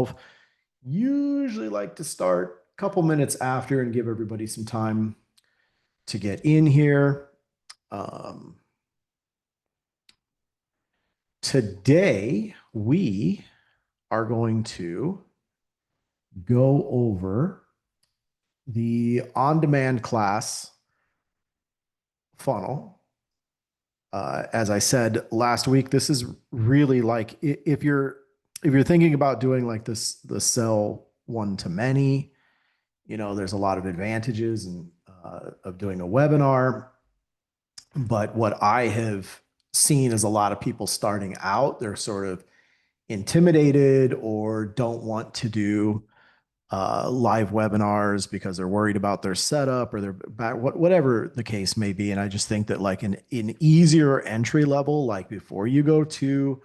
12. Usually like to start a couple minutes after and give everybody some time to get in here. Um, Today, we are going to go over the on-demand class funnel. As I said last week, this is really like if you're thinking about doing like this the sell one to many, there's a lot of advantages and of doing a webinar. But what I have seen is a lot of people starting out, they're sort of intimidated or don't want to do live webinars because they're worried about their setup or their back, whatever the case may be. And I just think that like an easier entry level, like before you go to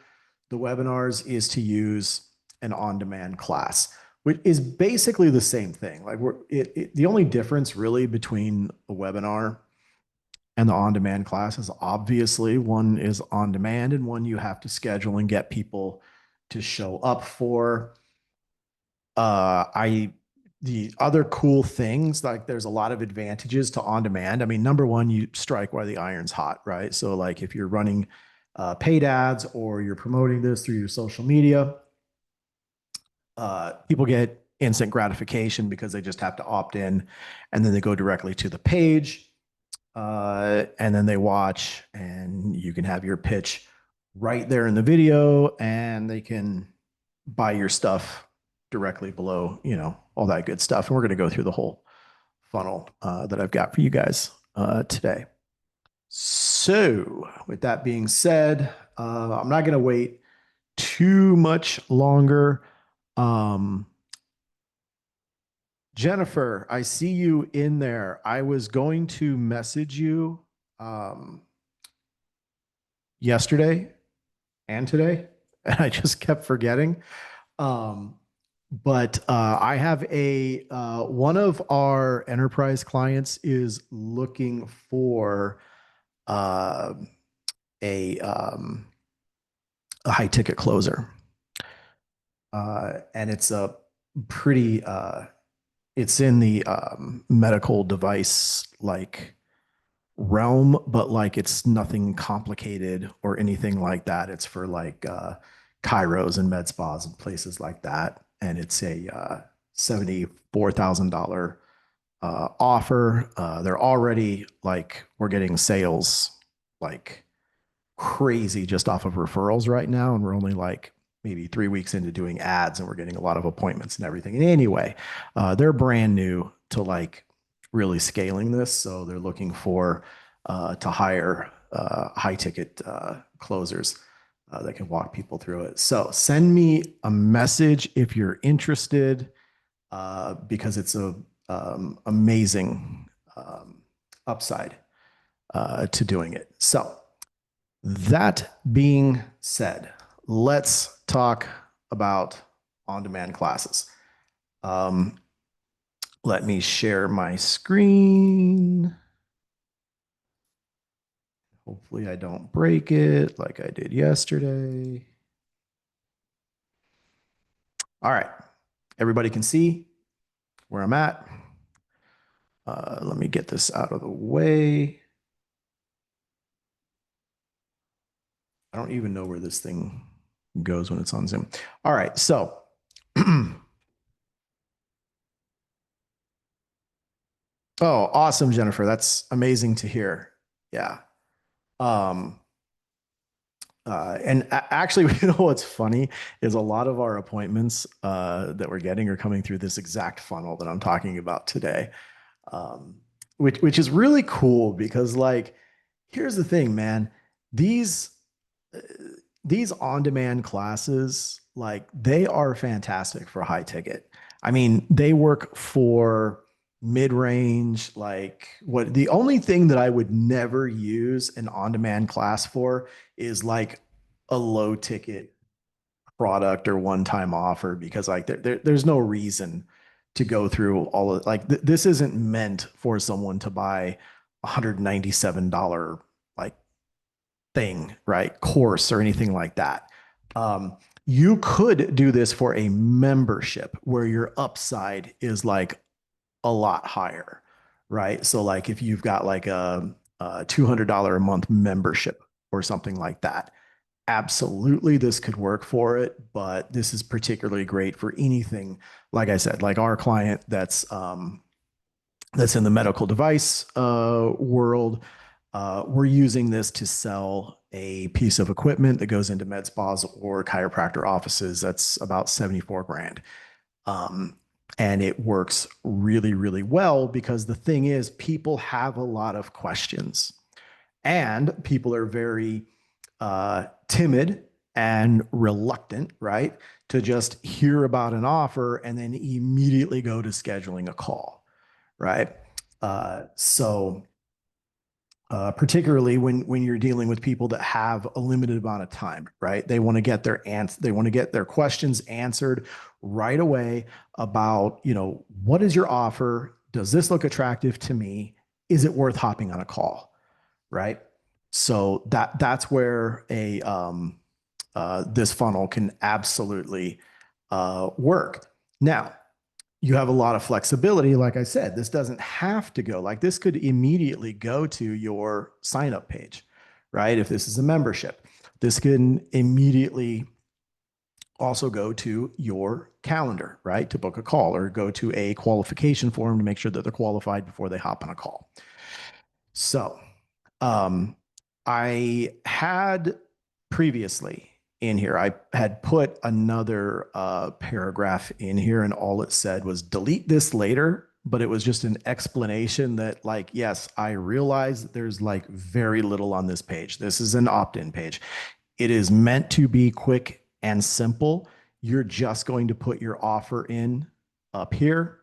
the webinars, is to use an on-demand class, which is basically the same thing. Like the only difference really between a webinar and the on-demand class is obviously one is on demand and one you have to schedule and get people to show up for. I The other cool things, like there's a lot of advantages to on demand. I mean, number one, you strike while the iron's hot, right? So like if you're running paid ads or you're promoting this through your social media, people get instant gratification because they just have to opt in and then they go directly to the page. And then they watch and you can have your pitch right there in the video and they can buy your stuff directly below, all that good stuff. And we're going to go through the whole funnel that I've got for you guys today. So with that being said, I'm not going to wait too much longer. Jennifer, I see you in there. I was going to message you yesterday and today, and I just kept forgetting. But I have one of our enterprise clients is looking for uh, a um, a high ticket closer, and it's a pretty it's in the medical device like realm, but like it's nothing complicated or anything like that. It's for like chiros and med spas and places like that. And it's a $74,000 offer. They're already like, we're getting sales like crazy just off of referrals right now. And we're only like maybe 3 weeks into doing ads and we're getting a lot of appointments and everything. And anyway, they're brand new to like really scaling this. So they're looking for to hire high ticket closers that can walk people through it. So send me a message if you're interested because it's a amazing upside to doing it. So that being said, let's talk about on-demand classes. Let me share my screen. Hopefully I don't break it like I did yesterday. All right. Everybody can see where I'm at. Let me get this out of the way. I don't even know where this thing goes when it's on Zoom. All right. So oh, awesome, Jennifer. That's amazing to hear. Yeah. Um, and actually, you know what's funny is a lot of our appointments that we're getting are coming through this exact funnel that I'm talking about today, um, which is really cool because, like, here's the thing, man. These uh, these on-demand classes, like, they are fantastic for high ticket. I mean, they work for mid-range. Like, what the only thing that I would never use an on-demand class for is like a low ticket product or one-time offer because like there's no reason to go through all of like this isn't meant for someone to buy $197 like thing, right? Course or anything like that. You could do this for a membership where your upside is like a lot higher, right? So like if you've got like a $200 a month membership or something like that, absolutely this could work for it, but this is particularly great for anything, like I said, like our client that's in the medical device world. We're using this to sell a piece of equipment that goes into med spas or chiropractor offices. That's about 74 grand. Um, and it works really, really well because the thing is, people have a lot of questions and people are very timid and reluctant, right? To just hear about an offer and then immediately go to scheduling a call, right? So particularly when you're dealing with people that have a limited amount of time, right? They want to get they want to get their questions answered right away about, what is your offer? Does this look attractive to me? Is it worth hopping on a call? Right? So that's where a this funnel can absolutely work. Now, you have a lot of flexibility. Like I said, this doesn't have to go. Like this could immediately go to your sign up page, right? If this is a membership, this can immediately also go to your calendar, right? To book a call or go to a qualification form to make sure that they're qualified before they hop on a call. So, um, I had previously in here, I had put another paragraph in here, and all it said was delete this later. But it was just an explanation that, like, yes, I realize that there's like very little on this page. This is an opt in page. It is meant to be quick and simple. You're just going to put your offer in up here.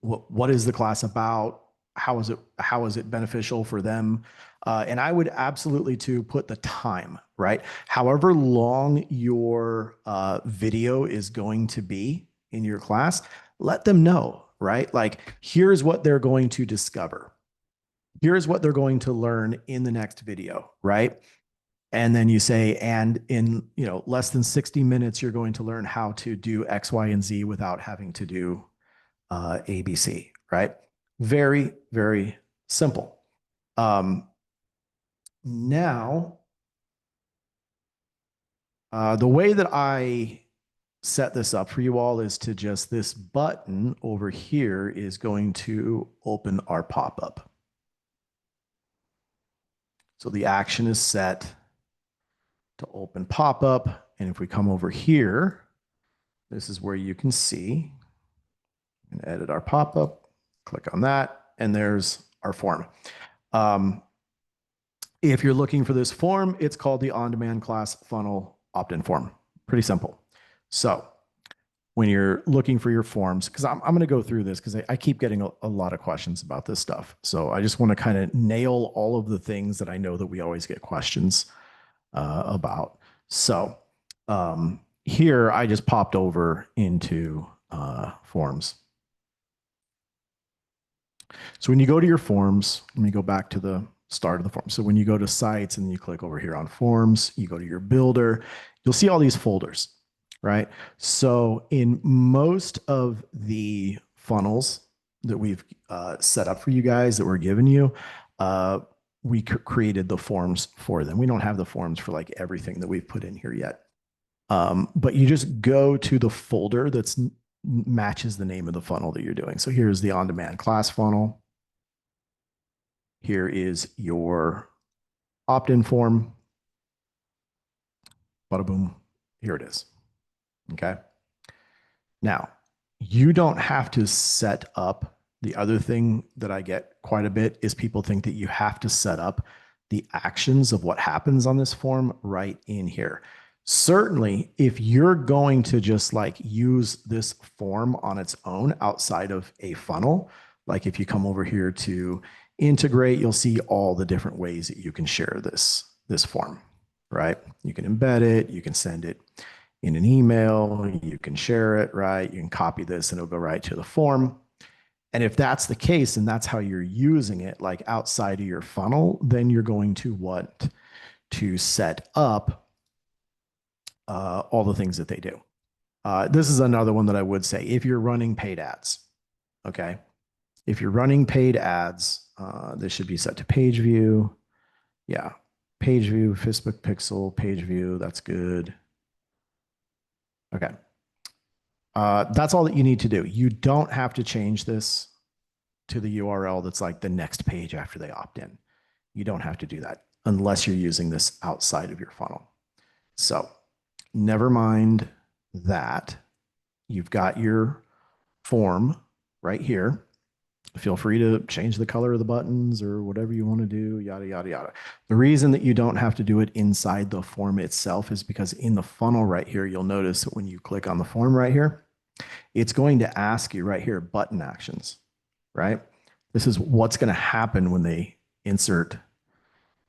What is the class about? How is it beneficial for them? And I would absolutely to put the time, right? However long your video is going to be in your class, let them know, right? Like, here's what they're going to discover. Here's what they're going to learn in the next video, right? And then you say, and in less than 60 minutes, you're going to learn how to do X, Y, and Z without having to do ABC, right? Very, very simple. Um, now, the way that I set this up for you all is to just this button over here is going to open our pop-up. So the action is set to open pop-up. And if we come over here, this is where you can see and edit our pop-up, click on that, and there's our form. If you're looking for this form, it's called the on-demand class funnel opt-in form. Pretty simple. So when you're looking for your forms, because I'm going to go through this because I keep getting a lot of questions about this stuff. So I just want to kind of nail all of the things that I know that we always get questions about. So here I just popped over into forms. So when you go to your forms, let me go back to the start of the form. So when you go to sites and you click over here on forms, you go to your builder, you'll see all these folders, right? So in most of the funnels that we've set up for you guys that we're giving you, we created the forms for them. We don't have the forms for like everything that we've put in here yet. But you just go to the folder that's matches the name of the funnel that you're doing. So here's the on-demand class funnel. Here is your opt-in form. Bada boom. Here it is. Okay. Now, you don't have to set up. The other thing that I get quite a bit is people think that you have to set up the actions of what happens on this form right in here. Certainly, if you're going to just like use this form on its own outside of a funnel, like if you come over here to integrate, you'll see all the different ways that you can share this form, right? You can embed it, you can send it in an email, you can share it, right? You can copy this and it'll go right to the form. And if that's the case and that's how you're using it, like outside of your funnel, then you're going to want to set up all the things that they do. This is another one that I would say if you're running paid ads, okay? If you're running paid ads, this should be set to page view. Yeah, page view, Facebook pixel, page view, that's good. Okay. That's all that you need to do. You don't have to change this to the URL that's like the next page after they opt in. You don't have to do that unless you're using this outside of your funnel. So never mind that. You've got your form right here. Feel free to change the color of the buttons or whatever you want to do, yada, yada, yada. The reason that you don't have to do it inside the form itself is because in the funnel right here, you'll notice that when you click on the form right here, it's going to ask you right here, button actions, right? This is what's going to happen when they insert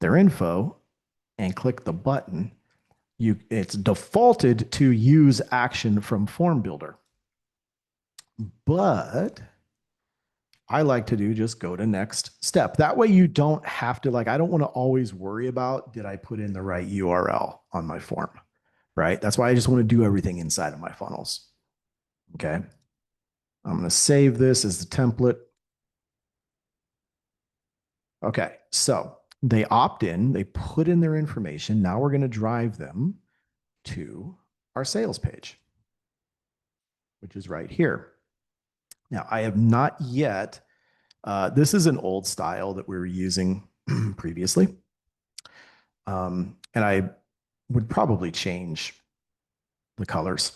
their info and click the button. It's defaulted to use action from form builder. But I like to do just go to next step. That way you don't have to, like, I don't want to always worry about, did I put in the right URL on my form, right? That's why I just want to do everything inside of my funnels. Okay. I'm going to save this as the template. Okay. So they opt in, they put in their information. Now we're going to drive them to our sales page, which is right here. Now I have not yet, this is an old style that we were using previously. And I would probably change the colors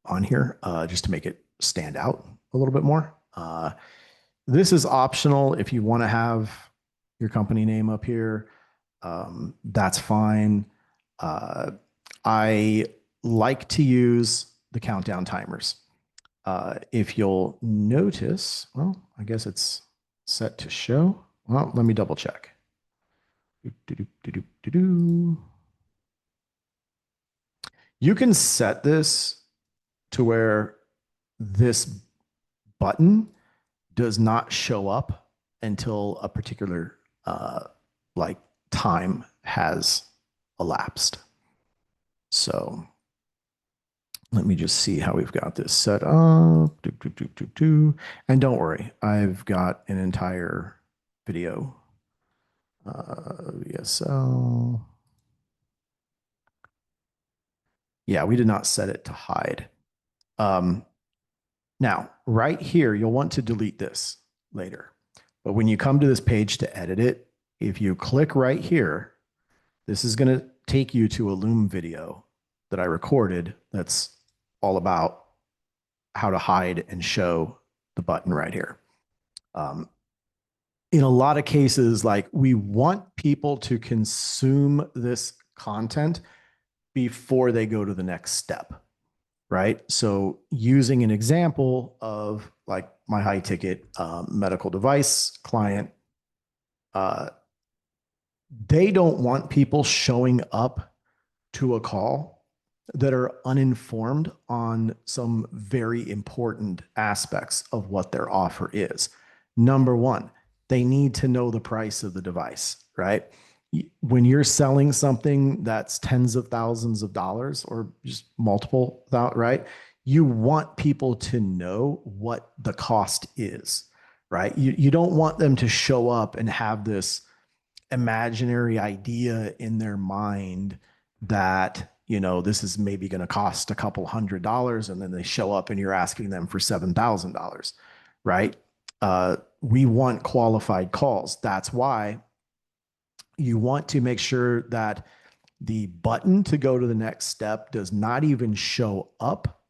on here just to make it stand out a little bit more. This is optional if you want to have your company name up here. That's fine. I like to use the countdown timers. If you'll notice, well, I guess it's set to show. Well, let me double check. You can set this to where this button does not show up until a particular like time has elapsed. So let me just see how we've got this set up. And don't worry, I've got an entire video. VSL. Yeah, we did not set it to hide. Now, right here, you'll want to delete this later. But when you come to this page to edit it, if you click right here, this is going to take you to a Loom video that I recorded that's all about how to hide and show the button right here. In a lot of cases, like we want people to consume this content before they go to the next step, right? So using an example of like my high ticket medical device client, they don't want people showing up to a call that are uninformed on some very important aspects of what their offer is. Number one, they need to know the price of the device, right? When you're selling something that's tens of thousands of dollars or just multiple, right? You want people to know what the cost is, right? You don't want them to show up and have this imaginary idea in their mind that, you know, this is maybe going to cost a couple $100, and then they show up and you're asking them for $7,000, right? We want qualified calls. That's why you want to make sure that the button to go to the next step does not even show up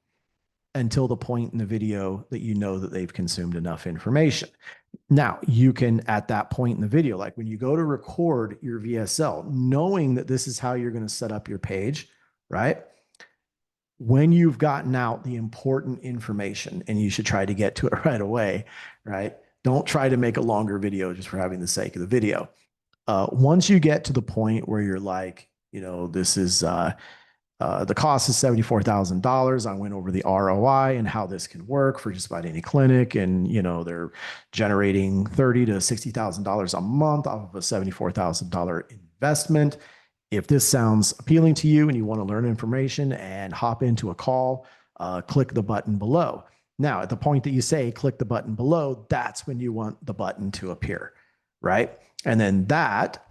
until the point in the video that you know that they've consumed enough information. Now, you can, at that point in the video, like when you go to record your VSL, knowing that this is how you're going to set up your page, right? When you've gotten out the important information, and you should try to get to it right away, right? Don't try to make a longer video just for having the sake of the video. Once you get to the point where you're like, you know, this is the cost is $74,000. I went over the ROI and how this can work for just about any clinic, and you know they're generating $30,000 to $60,000 a month off of a $74,000 investment. If this sounds appealing to you and you want to learn information and hop into a call, click the button below. Now, at the point that you say click the button below, that's when you want the button to appear, right? And then that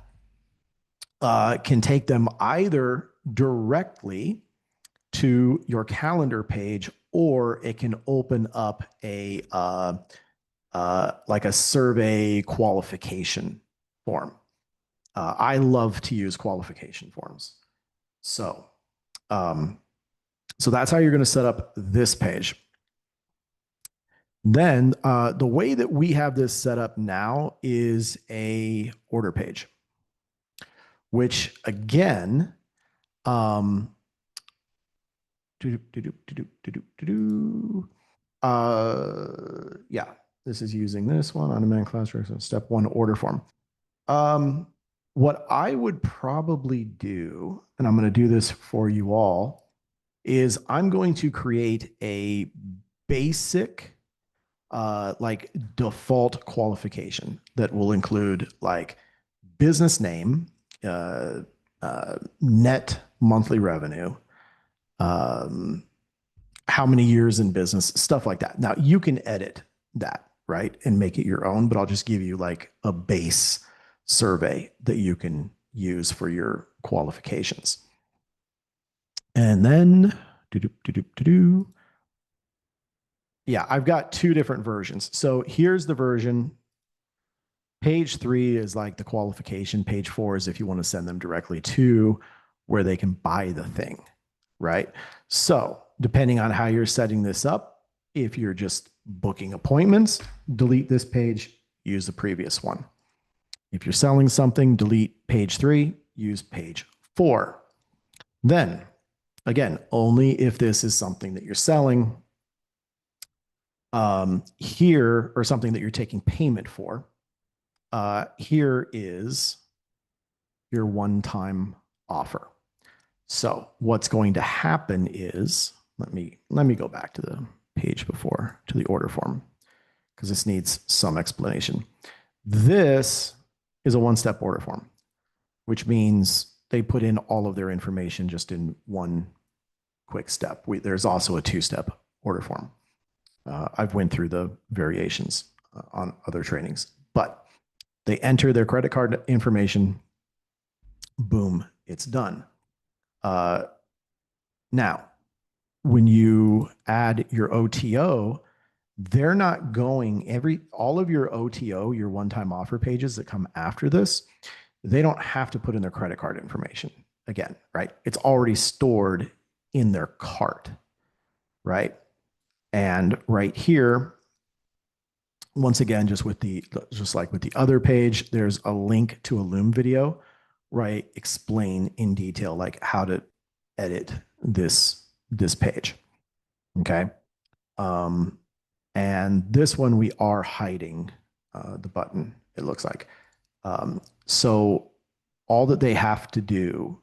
can take them either directly to your calendar page, or it can open up a like a survey qualification form. I love to use qualification forms. So, um, so that's how you're going to set up this page. Then the way that we have this set up now is a order page, which again, um, yeah, this is using this one on demand classroom. So step one, order form. What I would probably do, and I'm going to do this for you all, is I'm going to create a basic, like default qualification that will include like business name, uh, net monthly revenue, um, how many years in business, stuff like that. Now you can edit that, right, and make it your own, but I'll just give you like a base survey that you can use for your qualifications. And then, yeah, I've got two different versions. So here's the version. Page 3 is like the qualification. Page 4 is if you want to send them directly to where they can buy the thing, right? So depending on how you're setting this up, if you're just booking appointments, delete this page, use the previous one. If you're selling something, delete page 3, use page 4. Then, again, only if this is something that you're selling here, or something that you're taking payment for. Here is your one-time offer. So what's going to happen is, let me go back to the page before, to the order form, because this needs some explanation. This is a one-step order form, which means they put in all of their information just in one quick step. There's also a two-step order form. I've went through the variations on other trainings, but they enter their credit card information, boom, it's done. Now, when you add your OTO, they're not going all of your OTO, your one-time offer pages that come after this, they don't have to put in their credit card information again, right? It's already stored in their cart, right? And right here, once again, just like with the other page, there's a link to a Loom video where I explain in detail like how to edit this page. Okay. And this one we are hiding the button, it looks like. So all that they have to do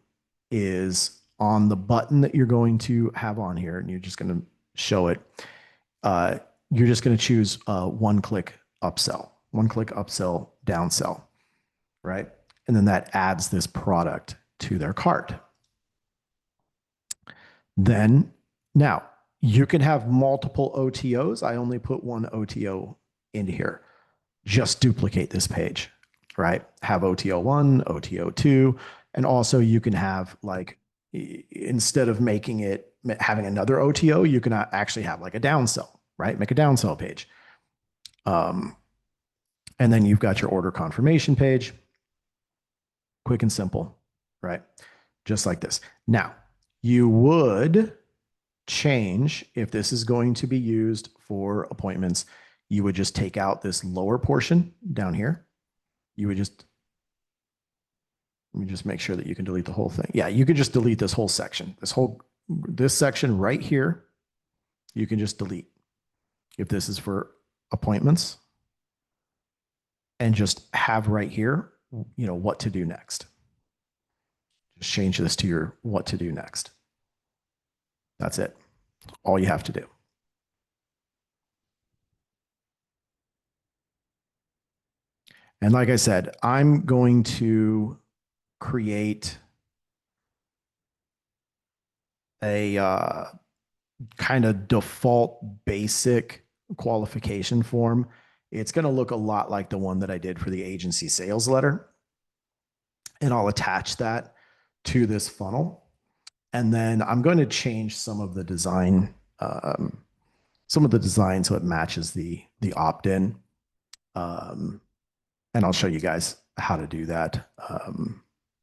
is on the button that you're going to have on here, and you're just going to show it. You're just going to choose one-click upsell, downsell, right? And then that adds this product to their cart. Then, now, you can have multiple OTOs. I only put one OTO into here. Just duplicate this page, right? Have OTO 1, OTO 2, and also you can have like, instead of having another OTO, you can actually have like a downsell, right? Make a downsell page. And then you've got your order confirmation page. Quick and simple, right? Just like this. Now, you would change, if this is going to be used for appointments, you would just take out this lower portion down here. You would just, let me just make sure that you can delete the whole thing. Yeah, you could just delete this whole section. This section right here, you can just delete. If this is for appointments, and just have right here, what to do next. Just change this to your what to do next. That's it. All you have to do. And like I said, I'm going to create a kind of default basic qualification form. It's going to look a lot like the one that I did for the agency sales letter. And I'll attach that to this funnel. And then I'm going to change some of the design, so it matches the opt-in. And I'll show you guys how to do that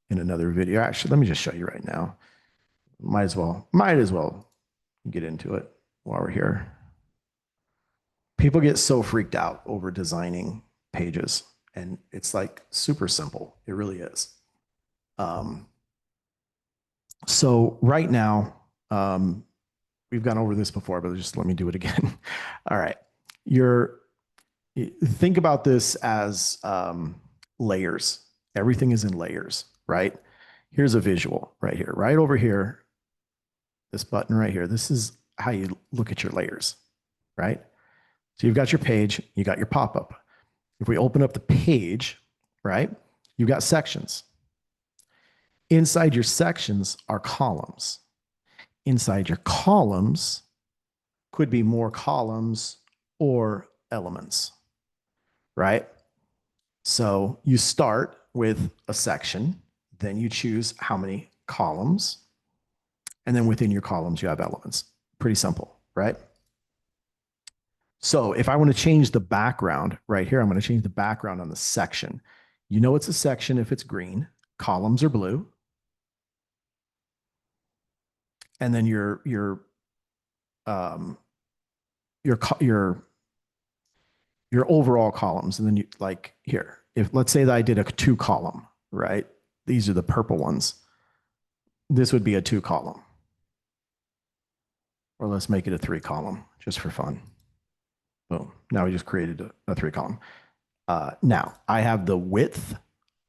in another video. Actually, let me just show you right now. Might as well get into it while we're here. People get so freaked out over designing pages, and it's like super simple. It really is. So right now, we've gone over this before, but just let me do it again. All right. Think about this as layers. Everything is in layers, right? Here's a visual right here, right over here. This button right here. This is how you look at your layers, right? So you've got your page, you got your pop-up. If we open up the page, right, you've got sections. Inside your sections are columns. Inside your columns could be more columns or elements, right? So you start with a section, then you choose how many columns, and then within your columns, you have elements. Pretty simple, right? So if I want to change the background right here, I'm going to change the background on the section. You know it's a section if it's green, columns are blue. And then your overall columns. And then you like here, if let's say that I did a 2-column, right? These are the purple ones. This would be a 2-column. Or let's make it a 3-column just for fun. Boom. Now we just created a 3-column. Now I have the width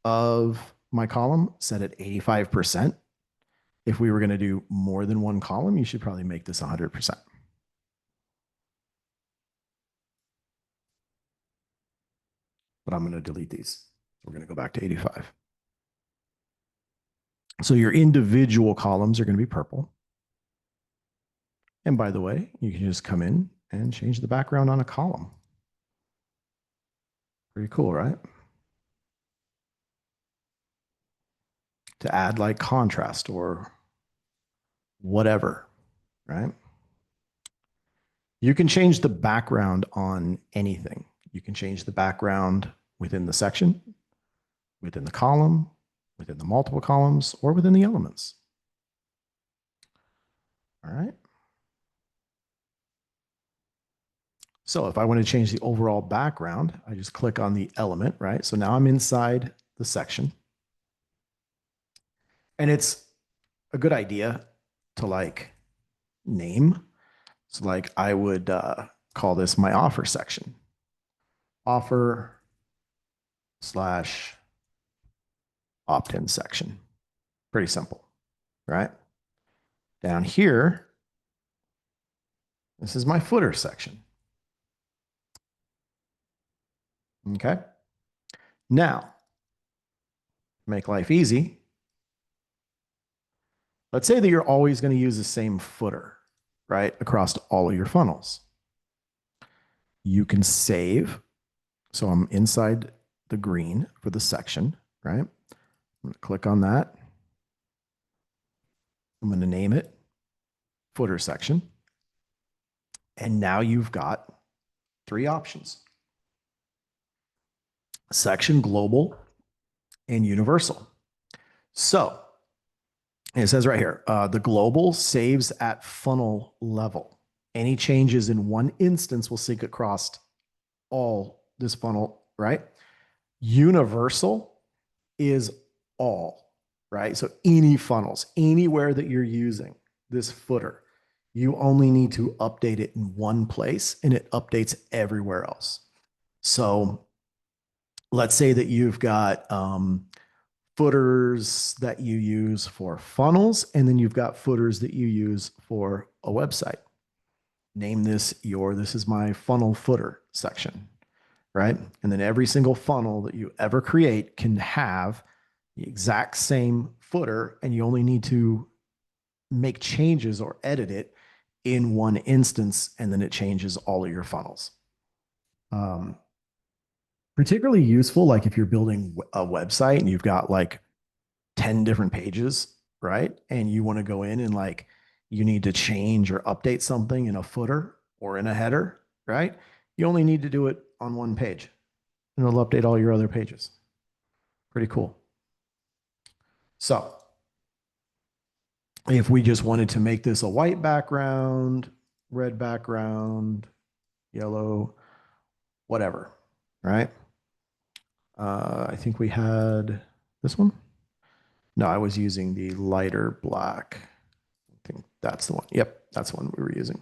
of my column set at 85%. If we were going to do more than 1 column, you should probably make this 100%. But I'm going to delete these. We're going to go back to 85. So your individual columns are going to be purple. And by the way, you can just come in and change the background on a column. Pretty cool, right? To add like contrast or whatever, right? You can change the background on anything. You can change the background within the section, within the column, within the multiple columns, or within the elements. All right. So if I want to change the overall background, I just click on the element, right? So now I'm inside the section. And it's a good idea to like name. So like I would call this my offer section. Offer / opt-in section. Pretty simple, right? Down here, this is my footer section. Okay. Now, make life easy. Let's say that you're always going to use the same footer, right, across all of your funnels. You can save. So I'm inside the green for the section, right? I'm going to click on that. I'm going to name it footer section. And now you've got 3 options: section, global, and universal. So it says right here, the global saves at funnel level. Any changes in one instance will sync across all this funnel, right? Universal is all, right? So any funnels, anywhere that you're using this footer, you only need to update it in one place and it updates everywhere else. So let's say that you've got footers that you use for funnels, and then you've got footers that you use for a website. Name this this is my funnel footer section, right? And then every single funnel that you ever create can have the exact same footer, and you only need to make changes or edit it in one instance, and then it changes all of your funnels. Um, Particularly useful, like if you're building a website and you've got like 10 different pages, right? And you want to go in and like you need to change or update something in a footer or in a header, right? You only need to do it on one page and it'll update all your other pages. Pretty cool. So if we just wanted to make this a white background, red background, yellow, whatever, right? I think we had this one. No, I was using the lighter black. I think that's the one. Yep, that's the one we were using.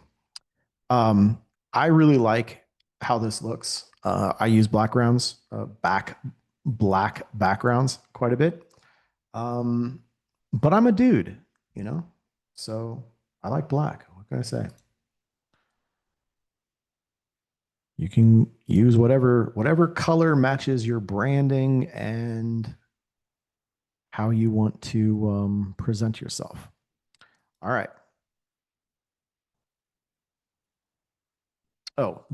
Um, I really like how this looks. I use backgrounds, black backgrounds quite a bit. Um, but I'm a dude, you know, so I like black. What can I say? You can use whatever color matches your branding and how you want to present yourself. All right. Oh,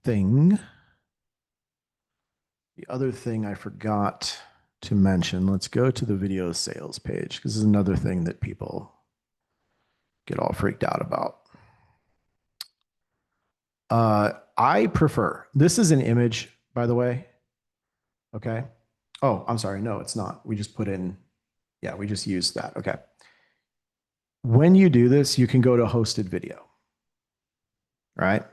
thing, the other thing I forgot to mention, let's go to the video sales page because this is another thing that people get all freaked out about. I prefer, this is an image, by the way. Okay. Oh, I'm sorry. No, it's not. We just put in, yeah, we just used that. Okay. When you do this, you can go to hosted video, right?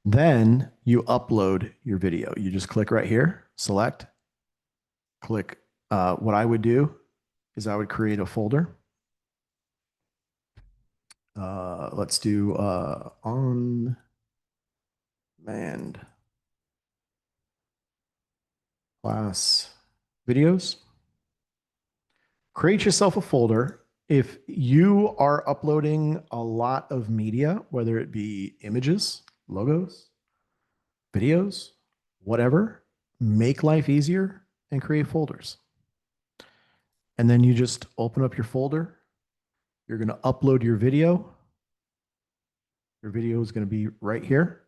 Then you upload your video. You just click right here, select, click. What I would do is I would create a folder. Let's do on manned class videos. Create yourself a folder. If you are uploading a lot of media, whether it be images, logos, videos, whatever, make life easier and create folders. And then you just open up your folder. You're going to upload your video. Your video is going to be right here.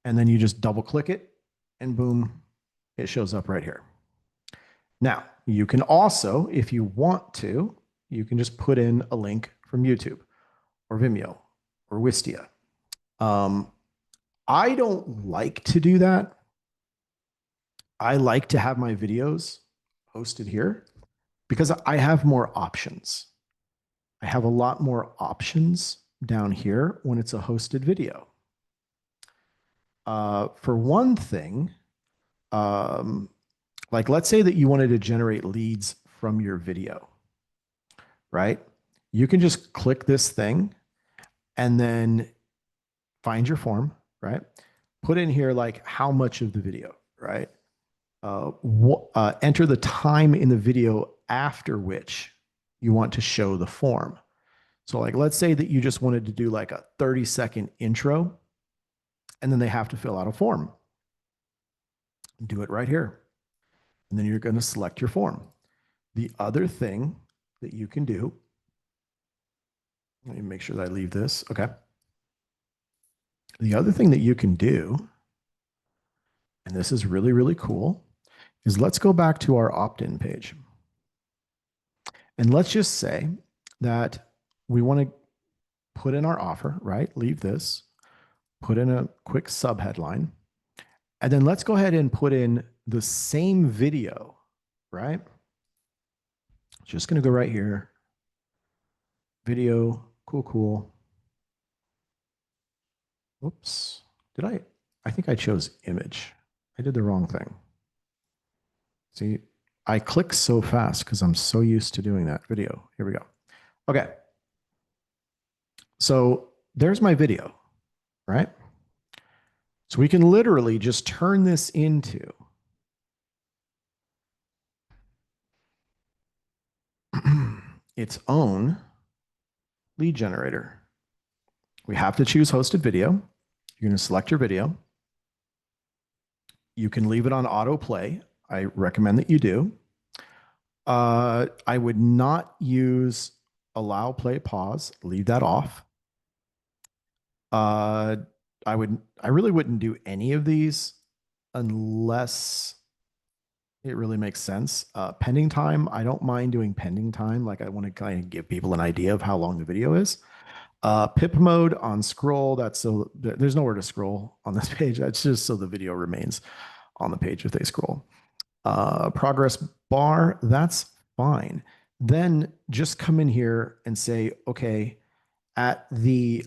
And then you just double click it and boom, it shows up right here. Now, you can also, if you want to, you can just put in a link from YouTube or Vimeo or Wistia. I don't like to do that. I like to have my videos posted here because I have more options. I have a lot more options down here when it's a hosted video. For one thing, like let's say that you wanted to generate leads from your video, right? You can just click this thing and then find your form, right? Put in here like how much of the video, right? Enter the time in the video after which you want to show the form. So like, let's say that you just wanted to do like a 30-second intro and then they have to fill out a form. Do it right here. And then you're going to select your form. The other thing that you can do, let me make sure that I leave this. Okay. The other thing that you can do, and this is really, really cool, is let's go back to our opt-in page. And let's just say that we want to put in our offer, right? Leave this, put in a quick subheadline, and then let's go ahead and put in the same video, right? Just going to go right here. Video, cool. Oops. I think I chose image. I did the wrong thing. See, I click so fast because I'm so used to doing that. Video. Here we go. Okay. So there's my video, right? So we can literally just turn this into its own lead generator. We have to choose hosted video. You're going to select your video. You can leave it on autoplay. I recommend that you do. I would not use allow, play, pause. Leave that off. Uh, I really wouldn't do any of these unless it really makes sense. Pending time, I don't mind doing pending time. Like I want to kind of give people an idea of how long the video is. Pip mode on scroll. That's so there's nowhere to scroll on this page. That's just so the video remains on the page if they scroll. Progress bar, that's fine. Then just come in here and say, okay, at the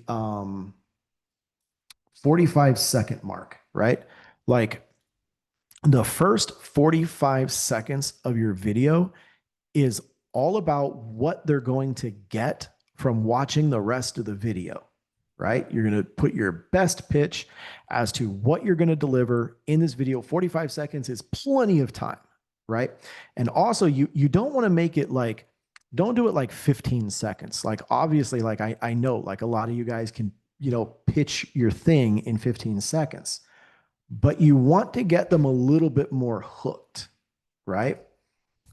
45-second mark, right? Like the first 45 seconds of your video is all about what they're going to get from watching the rest of the video, right? You're going to put your best pitch as to what you're going to deliver in this video. 45 seconds is plenty of time, right? And also you don't want to make it like, don't do it like 15 seconds. Like obviously, like I know like a lot of you guys can, pitch your thing in 15 seconds, but you want to get them a little bit more hooked, right?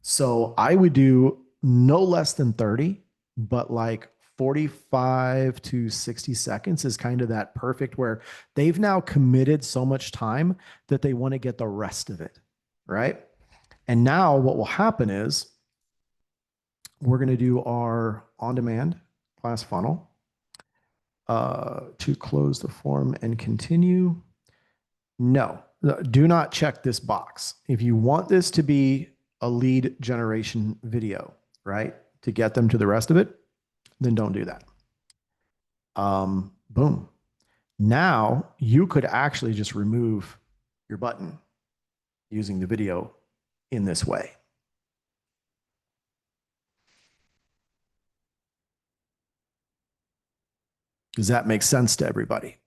So I would do no less than 30, but like 45 to 60 seconds is kind of that perfect where they've now committed so much time that they want to get the rest of it, right? And now what will happen is we're going to do our on-demand class funnel to close the form and continue. No, do not check this box. If you want this to be a lead generation video, right, to get them to the rest of it, then don't do that. Boom. Now you could actually just remove your button using the video in this way. Does that make sense to everybody?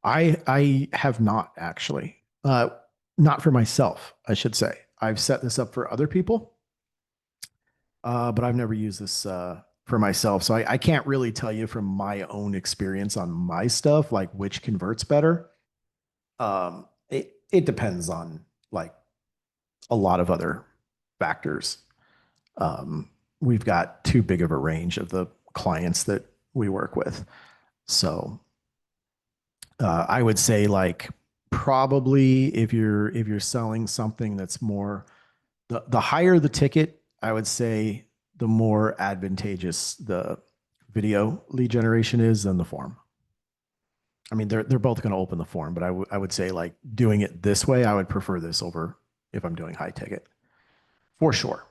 I have not actually. Not for myself, I should say. I've set this up for other people, but I've never used this for myself. So I can't really tell you from my own experience on my stuff, like which converts better. It depends on like a lot of other factors. We've got too big of a range of the clients that we work with. So I would say like probably if you're selling something that's more the higher the ticket, I would say the more advantageous the video lead generation is than the form. I mean, they're both going to open the form, but I would say like doing it this way, I would prefer this over if I'm doing high ticket for sure.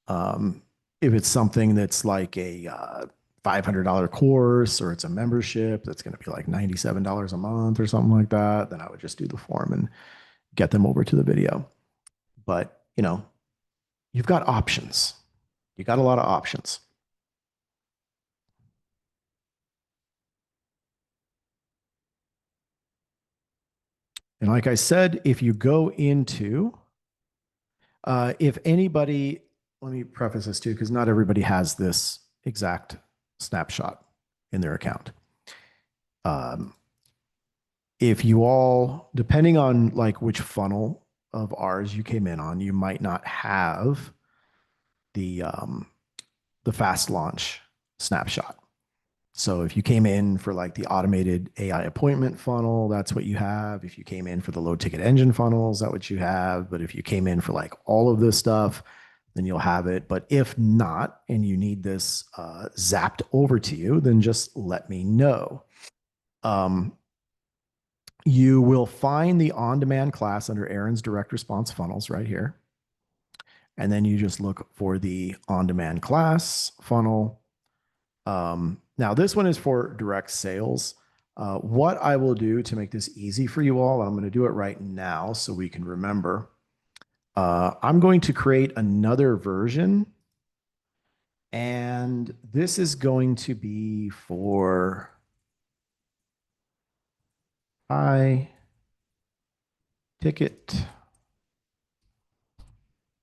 If it's something that's like a $500 course or it's a membership that's going to be like $97 a month or something like that, then I would just do the form and get them over to the video. But, you've got options. You got a lot of options. And like I said, if you go into, if anybody, let me preface this too, because not everybody has this exact snapshot in their account. If you all, depending on like which funnel of ours you came in on, you might not have the fast launch snapshot. So if you came in for like the automated AI appointment funnel, that's what you have. If you came in for the low ticket engine funnels, that's what you have. But if you came in for like all of this stuff, then you'll have it. But if not, and you need this zapped over to you, then just let me know. You will find the on-demand class under Aaron's direct response funnels right here. And then you just look for the on-demand class funnel. Now this one is for direct sales. What I will do to make this easy for you all, and I'm going to do it right now so we can remember. I'm going to create another version. And this is going to be for high ticket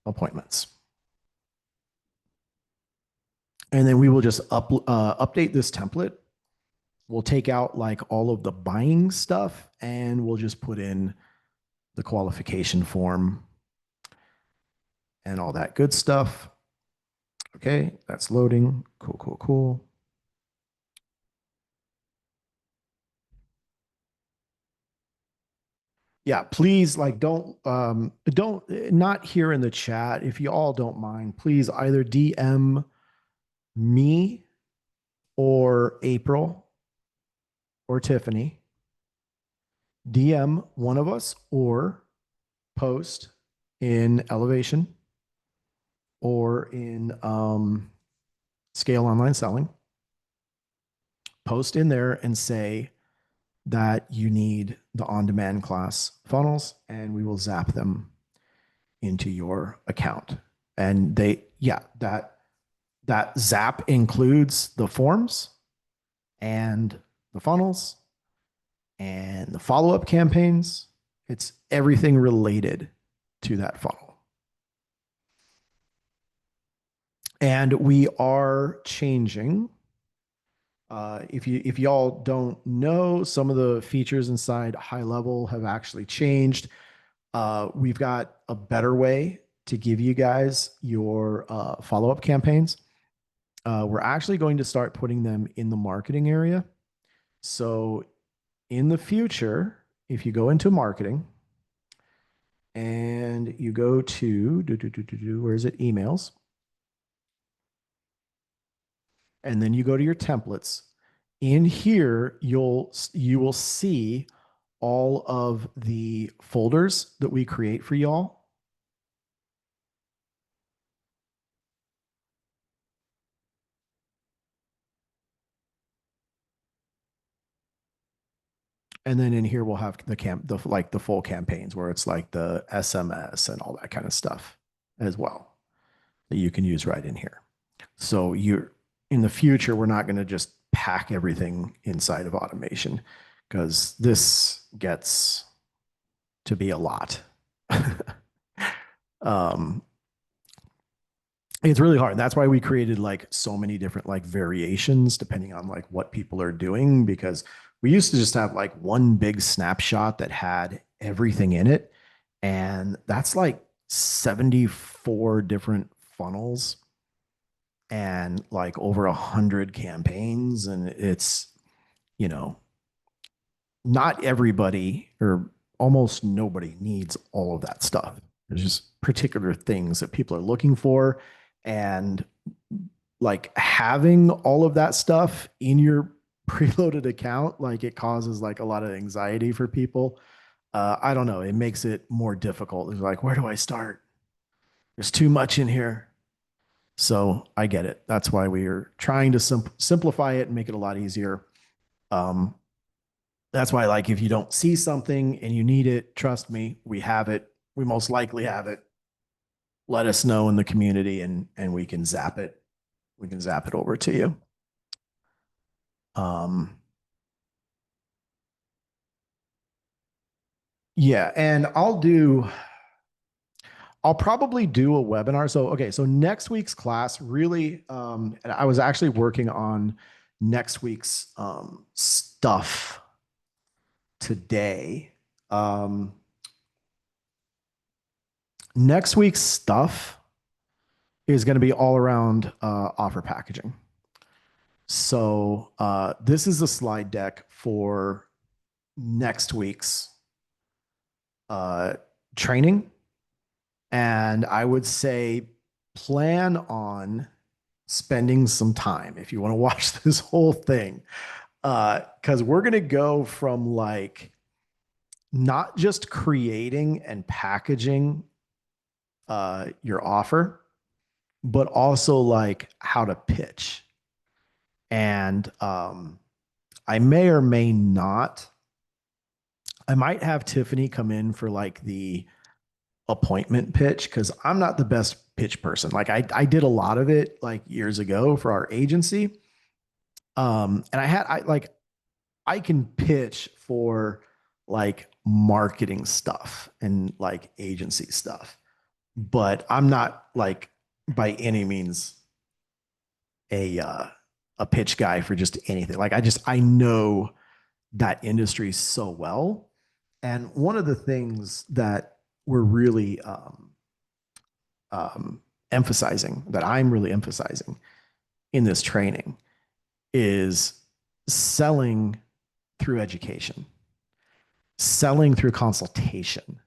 appointments. And then we will just update this template. We'll take out like all of the buying stuff and we'll just put in the qualification form and all that good stuff. Okay, that's loading. Cool, cool, cool. Yeah, please like don't not here in the chat. If you all don't mind, please either DM me or April or Tiffany. DM one of us or post in Elevation or in Scale Online Selling. Post in there and say that you need the on-demand class funnels and we will zap them into your account. And that zap includes the forms and the funnels and the follow-up campaigns. It's everything related to that funnel. And we are changing. If y'all don't know, some of the features inside high level have actually changed. We've got a better way to give you guys your follow-up campaigns. We're actually going to start putting them in the marketing area. So in the future, if you go into marketing and you go to, where is it? Emails. And then you go to your templates. In here, you will see all of the folders that we create for y'all. And then in here we'll have the full campaigns where it's like the SMS and all that kind of stuff as well that you can use right in here. So you're in the future, we're not going to just pack everything inside of automation because this gets to be a lot. um, it's really hard. That's why we created like so many different like variations depending on like what people are doing, because we used to just have like one big snapshot that had everything in it. And that's like 74 different funnels and like over 100 campaigns. And it's, you know, not everybody or almost nobody needs all of that stuff. There's just particular things that people are looking for. And like having all of that stuff in your preloaded account, like it causes like a lot of anxiety for people. I don't know. It makes it more difficult. It's like, where do I start? There's too much in here. So I get it. That's why we are trying to simplify it and make it a lot easier. Um, that's why, like, if you don't see something and you need it, trust me, we have it. We most likely have it. Let us know in the community and we can zap it. We can zap it over to you. Um, yeah, and I'll probably do a webinar. So, okay, so next week's class really, and I was actually working on next week's stuff today. Next week's stuff is going to be all around offer packaging. So this is a slide deck for next week's training. And I would say plan on spending some time if you want to watch this whole thing. Because we're going to go from like not just creating and packaging your offer, but also like how to pitch. And I may or may not, I might have Tiffany come in for like the appointment pitch because I'm not the best pitch person. Like I did a lot of it like years ago for our agency. And I can pitch for like marketing stuff and like agency stuff, but I'm not like by any means a uh, a pitch guy for just anything. Like I know that industry so well. And one of the things that we're really um, emphasizing, that I'm really emphasizing in this training, is selling through education, selling through consultation,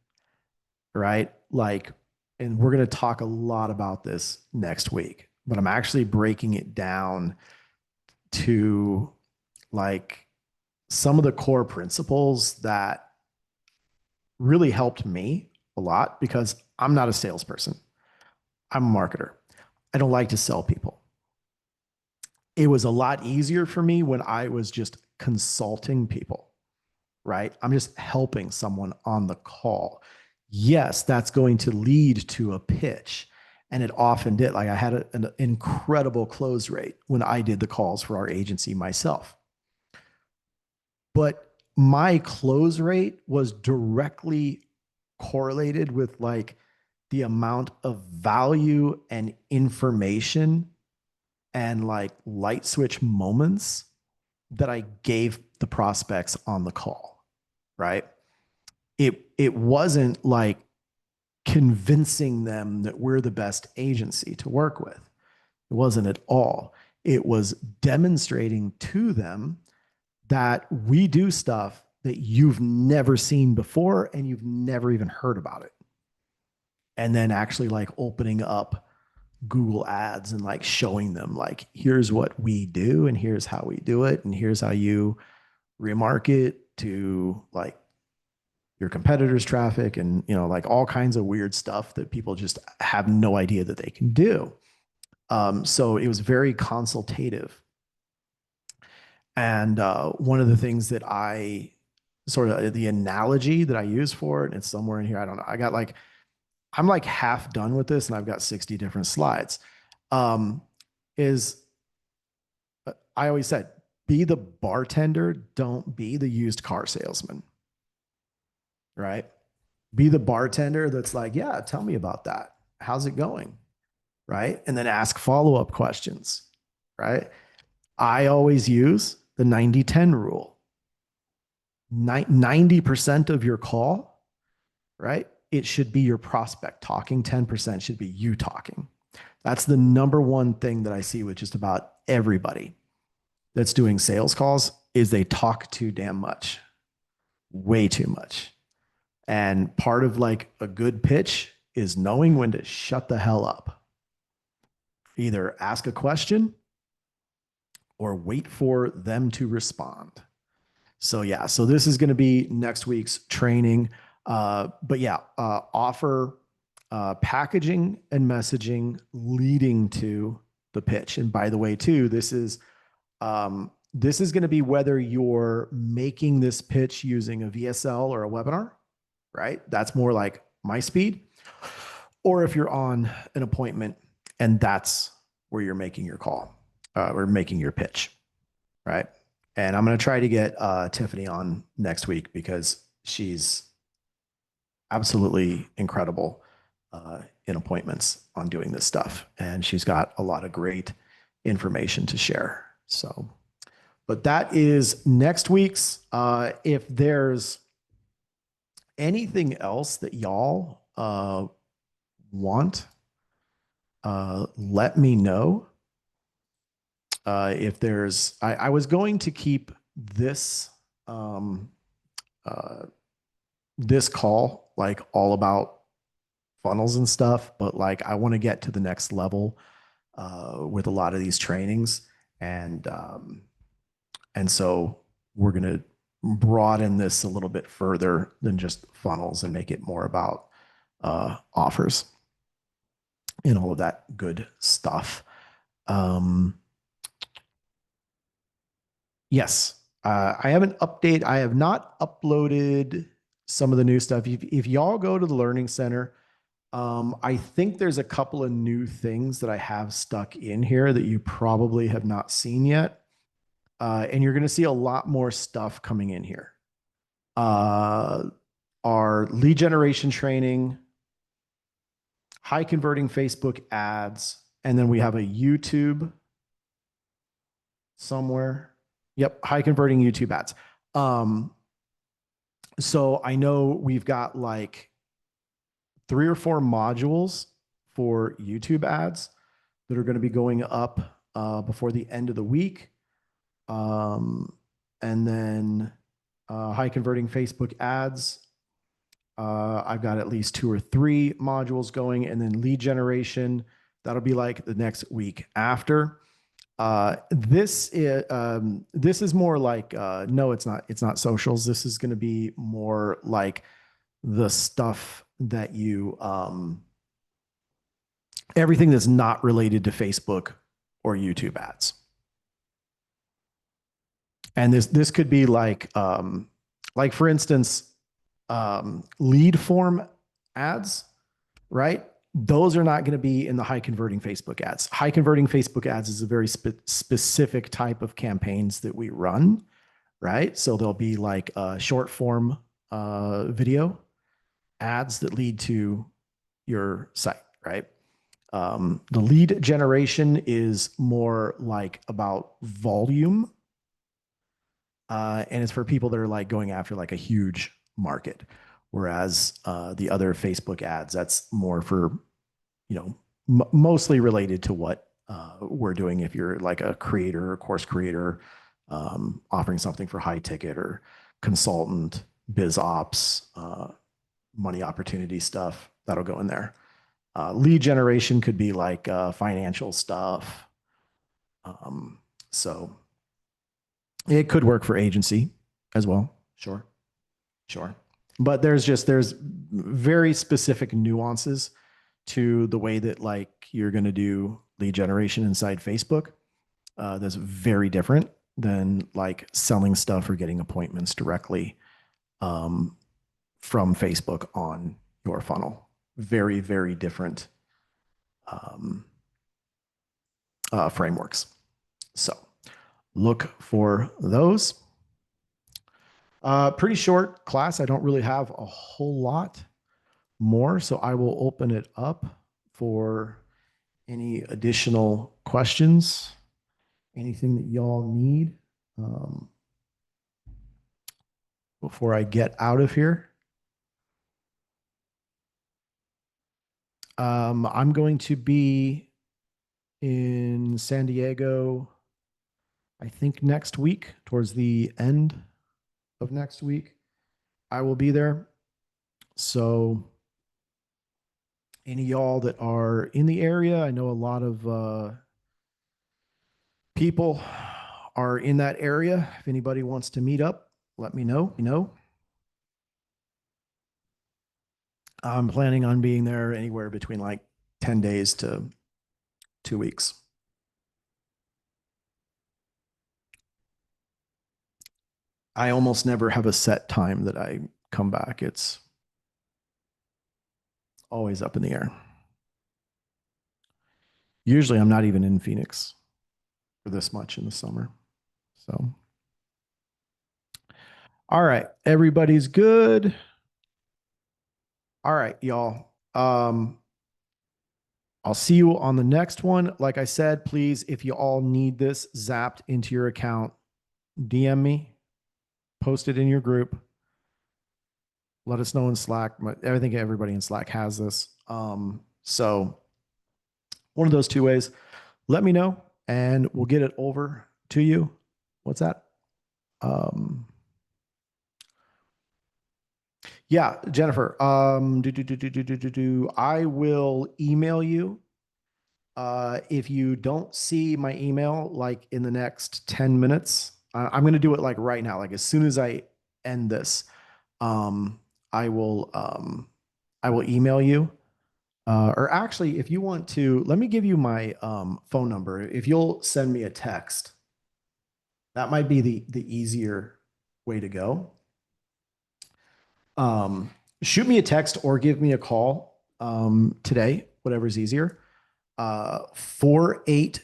right? Like, and we're going to talk a lot about this next week, but I'm actually breaking it down to like some of the core principles that really helped me a lot because I'm not a salesperson. I'm a marketer. I don't like to sell people. It was a lot easier for me when I was just consulting people, right? I'm just helping someone on the call. Yes, that's going to lead to a pitch. And it often did. Like I had an incredible close rate when I did the calls for our agency myself. But my close rate was directly correlated with like the amount of value and information and like light switch moments that I gave the prospects on the call, right? It wasn't like convincing them that we're the best agency to work with. It wasn't at all. It was demonstrating to them that we do stuff that you've never seen before and you've never even heard about it. And then actually like opening up Google ads and like showing them like, here's what we do and here's how we do it. And here's how you remarket to like your competitors' traffic and, you know, like all kinds of weird stuff that people just have no idea that they can do. So it was very consultative. And one of the things that I sort of the analogy that I use for it, and it's somewhere in here, I don't know. I'm like half done with this and I've got 60 different slides. Um, is I always said, be the bartender, don't be the used car salesman, right? Be the bartender that's like, yeah, tell me about that. How's it going? Right. And then ask follow up questions, right? I always use the 90-10 rule. 90% of your call, right? It should be your prospect talking, 10% should be you talking. That's the number one thing that I see with just about everybody that's doing sales calls is they talk too damn much, way too much. And part of like a good pitch is knowing when to shut the hell up. Either ask a question or wait for them to respond. So yeah, so this is going to be next week's training. But yeah, offer packaging and messaging leading to the pitch. And by the way, too, this is going to be whether you're making this pitch using a VSL or a webinar, right? That's more like my speed. Or if you're on an appointment and that's where you're making your call or making your pitch, right? And I'm going to try to get Tiffany on next week because she's absolutely incredible in appointments on doing this stuff. And she's got a lot of great information to share. So, but that is next week's. If there's anything else that y'all want, let me know. If there's, I was going to keep this uh, this call like all about funnels and stuff, but like I want to get to the next level with a lot of these trainings, and so we're gonna broaden this a little bit further than just funnels and make it more about offers and all of that good stuff. Um, Yes. I have an update. I have not uploaded some of the new stuff. If y'all go to the Learning Center, I think there's a couple of new things that I have stuck in here that you probably have not seen yet. And you're going to see a lot more stuff coming in here. Our lead generation training, high converting Facebook ads, and then we have a YouTube somewhere. Yep, high converting YouTube ads. Um, so I know we've got like 3 or 4 modules for YouTube ads that are going to be going up before the end of the week. Um, and then high converting Facebook ads. I've got at least 2 or 3 modules going, and then lead generation. That'll be like the next week after. This is more like no, it's not. It's not socials. This is going to be more like the stuff that you everything that's not related to Facebook or YouTube ads. And this could be like for instance, lead form ads, right? Those are not going to be in the high converting Facebook ads. High converting Facebook ads is a very specific type of campaigns that we run, right? So there'll be like a short form video ads that lead to your site, right? The lead generation is more like about volume, and it's for people that are like going after like a huge market. Whereas the other Facebook ads, that's more for, mostly related to what we're doing. If you're like a creator or course creator, offering something for high ticket or consultant, biz ops, money opportunity stuff, that'll go in there. Lead generation could be like financial stuff. So it could work for agency as well. Sure. Sure. But there's very specific nuances to the way that like you're going to do lead generation inside Facebook. That's very different than like selling stuff or getting appointments directly from Facebook on your funnel. Very, very different um, frameworks. So look for those. Pretty short class. I don't really have a whole lot more, so I will open it up for any additional questions, anything that y'all need before I get out of here. I'm going to be in San Diego, I think next week, towards the end of next week. I will be there. So any of y'all that are in the area, I know a lot of people are in that area. If anybody wants to meet up, let me know. I'm planning on being there anywhere between like 10 days to 2 weeks. I almost never have a set time that I come back. It's always up in the air. Usually I'm not even in Phoenix for this much in the summer. So, all right, everybody's good. All right, y'all. I'll see you on the next one. Like I said, please, if you all need this zapped into your account, DM me, post it in your group. Let us know in Slack. I think everybody in Slack has this. So one of those 2 ways, let me know and we'll get it over to you. What's that? Yeah, Jennifer. I will email you. If you don't see my email like in the next 10 minutes, I'm going to do it like right now. Like as soon as I end this, um, I will I will email you. Or actually, if you want to, let me give you my phone number. If you'll send me a text, that might be the easier way to go. Shoot me a text or give me a call today, whatever's easier. 480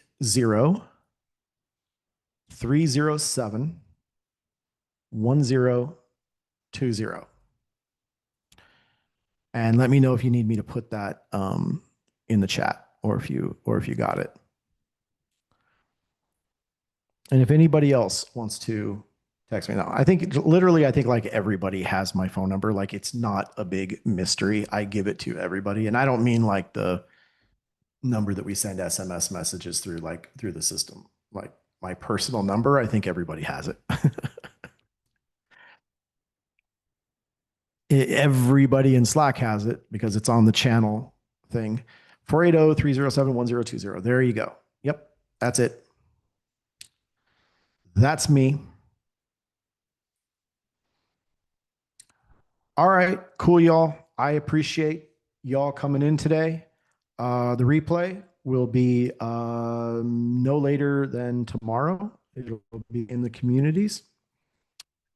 307 1020. And let me know if you need me to put that in the chat or if you got it. And if anybody else wants to text me now, I think literally, I think like everybody has my phone number. Like it's not a big mystery. I give it to everybody. And I don't mean like the number that we send SMS messages through, like through the system. Like my personal number, I think everybody has it. Everybody in Slack has it because it's on the channel thing. 480-307-1020. There you go. Yep, that's it. That's me. All right, cool, y'all. I appreciate y'all coming in today. The replay will be no later than tomorrow. It'll be in the communities.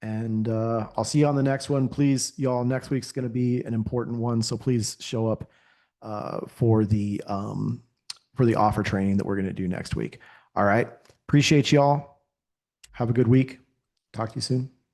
And I'll see you on the next one. Please, y'all, next week's going to be an important one. So please show up for the offer training that we're going to do next week. All right. Appreciate y'all. Have a good week. Talk to you soon.